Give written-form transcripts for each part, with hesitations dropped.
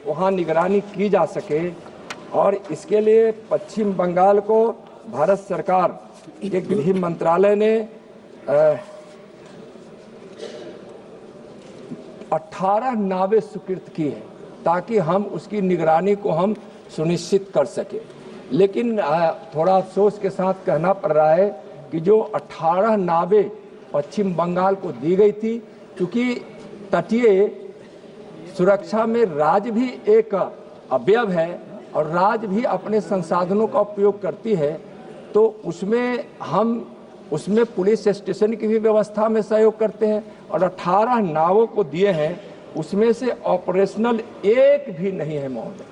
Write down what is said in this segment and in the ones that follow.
वहाँ निगरानी की जा सके और इसके लिए पश्चिम बंगाल को भारत सरकार के गृह मंत्रालय ने 18 नावें स्वीकृत की है ताकि हम उसकी निगरानी को हम सुनिश्चित कर सके। लेकिन थोड़ा अफसोस के साथ कहना पड़ रहा है कि जो 18 नावें पश्चिम बंगाल को दी गई थी, क्योंकि तटीय सुरक्षा में राज्य भी एक अवयव है और राज्य भी अपने संसाधनों का उपयोग करती है, तो उसमें पुलिस स्टेशन की भी व्यवस्था में सहयोग करते हैं और 18 नावों को दिए हैं, उसमें से ऑपरेशनल एक भी नहीं है महोदय,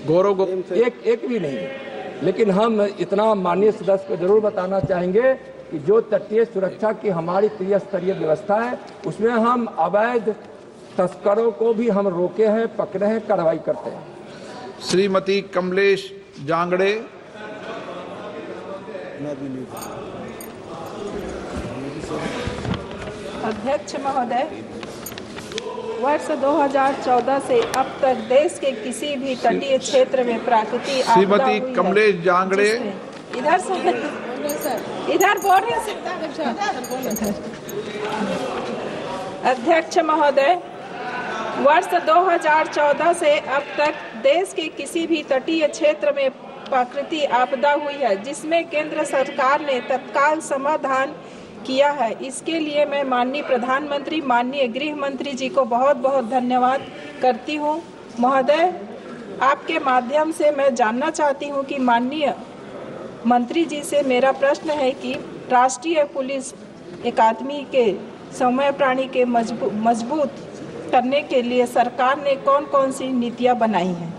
गौरव एक भी नहीं है। लेकिन हम इतना माननीय सदस्य को जरूर बताना चाहेंगे कि जो तटीय सुरक्षा की हमारी त्रिस्तरीय व्यवस्था है उसमें हम अवैध तस्करों को भी हम रोके हैं, पकड़े हैं, कार्रवाई करते हैं। श्रीमती कमलेश जांगड़े। अध्यक्ष महोदय, वर्ष 2014 से अब तक देश के किसी भी तटीय क्षेत्र में प्राकृतिक आपदा श्रीमती कमलेश जांगड़े। इधर बोल रहे अध्यक्ष महोदय, वर्ष 2014 से अब तक देश के किसी भी तटीय क्षेत्र में प्राकृतिक आपदा हुई है जिसमें केंद्र सरकार ने तत्काल समाधान किया है। इसके लिए मैं माननीय प्रधानमंत्री, माननीय गृह मंत्री जी को बहुत बहुत धन्यवाद करती हूँ। महोदय, आपके माध्यम से मैं जानना चाहती हूँ कि माननीय मंत्री जी से मेरा प्रश्न है कि राष्ट्रीय पुलिस अकादमी के समय प्राणी के मजबूत करने के लिए सरकार ने कौन कौन सी नीतियां बनाई हैं?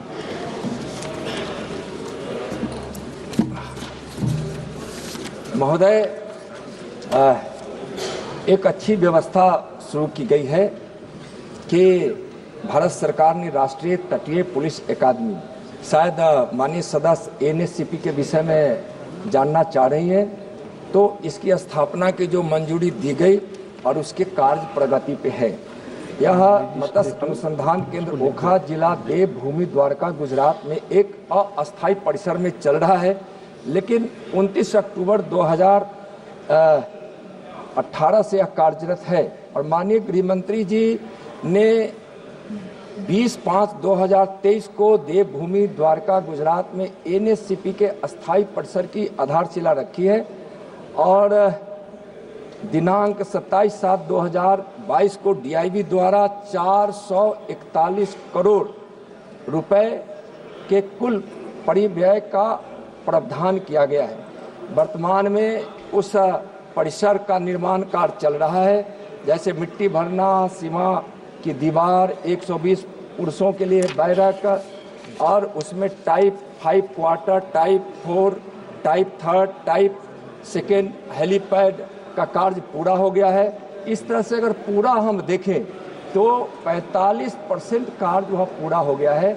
महोदय, एक अच्छी व्यवस्था शुरू की गई है कि भारत सरकार ने राष्ट्रीय तटीय पुलिस अकादमी, शायद माननीय सदस्य एनएससीपी के विषय में जानना चाह रही हैं, तो इसकी स्थापना की जो मंजूरी दी गई और उसके कार्य प्रगति पे है। यह मत्स्य अनुसंधान केंद्र ओखा, जिला देवभूमि, द्वारका, गुजरात में एक अस्थायी परिसर में चल रहा है, लेकिन 29 अक्टूबर 2018 से यह कार्यरत है और माननीय गृह मंत्री जी ने 20/5/2023 को देवभूमि, द्वारका, गुजरात में एनएससीपी के अस्थायी परिसर की आधारशिला रखी है और दिनांक 27/7/2022 को डीआईबी द्वारा 441 करोड़ रुपए के कुल परिव्यय का प्रावधान किया गया है। वर्तमान में उस परिसर का निर्माण कार्य चल रहा है, जैसे मिट्टी भरना, सीमा की दीवार, 120 पुरुषों के लिए बैरक और उसमें type 5 quarter, type 4, type 3, type 2 helipad का कार्य पूरा हो गया है। इस तरह से अगर पूरा हम देखें तो 45% कार्य जो है पूरा हो गया है,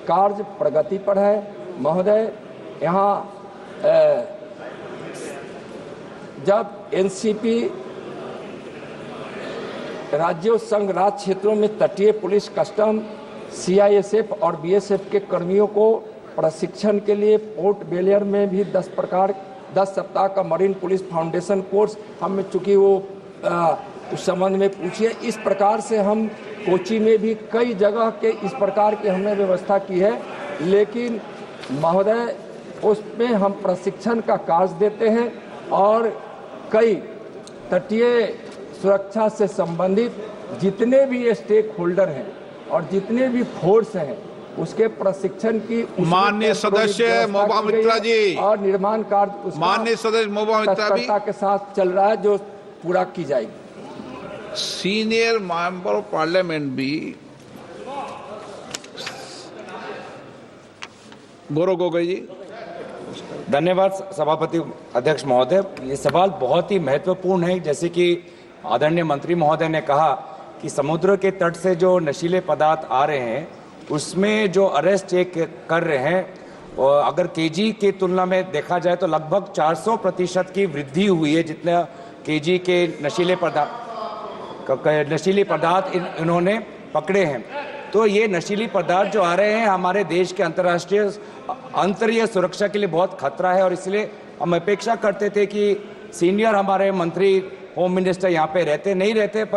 कार्य प्रगति पर है। महोदय, यहाँ जब एनसीपी राज्यों संघ राज्य क्षेत्रों में तटीय पुलिस, कस्टम, सीआईएसएफ और बीएसएफ के कर्मियों को प्रशिक्षण के लिए पोर्ट ब्लेयर में भी 10 सप्ताह का मरीन पुलिस फाउंडेशन कोर्स हम, चूँकि वो उस संबंध में पूछिए, इस प्रकार से हम कोची में भी कई जगह के इस प्रकार की हमने व्यवस्था की है। लेकिन महोदय, उसमें हम प्रशिक्षण का कार्य देते हैं और कई तटीय सुरक्षा से संबंधित जितने भी स्टेक होल्डर हैं और जितने भी फोर्स हैं उसके प्रशिक्षण की माननीय सदस्य मोबा मित्रा जी और निर्माण कार्य माननीय सदस्य मोबा मित्रा भी के साथ चल रहा है, जो पूरा की जाएगी। सीनियर मेंबर ऑफ पार्लियामेंट भी गौरव गोगोई जी। धन्यवाद सभापति अध्यक्ष महोदय। ये सवाल बहुत ही महत्वपूर्ण है। जैसे कि आदरणीय मंत्री महोदय ने कहा कि समुद्र के तट से जो नशीले पदार्थ आ रहे हैं उसमें जो अरेस्ट कर रहे हैं, और अगर केजी की तुलना में देखा जाए तो लगभग 400% की वृद्धि हुई है। जितना केजी के नशीले पदार्थ इन्होंने पकड़े हैं। तो ये नशीली पदार्थ जो आ रहे हैं हमारे देश के अंतर्राष्ट्रीय सुरक्षा के लिए बहुत खतरा है, और इसलिए हम अपेक्षा करते थे कि सीनियर हमारे मंत्री होम मिनिस्टर यहाँ पे नहीं रहते,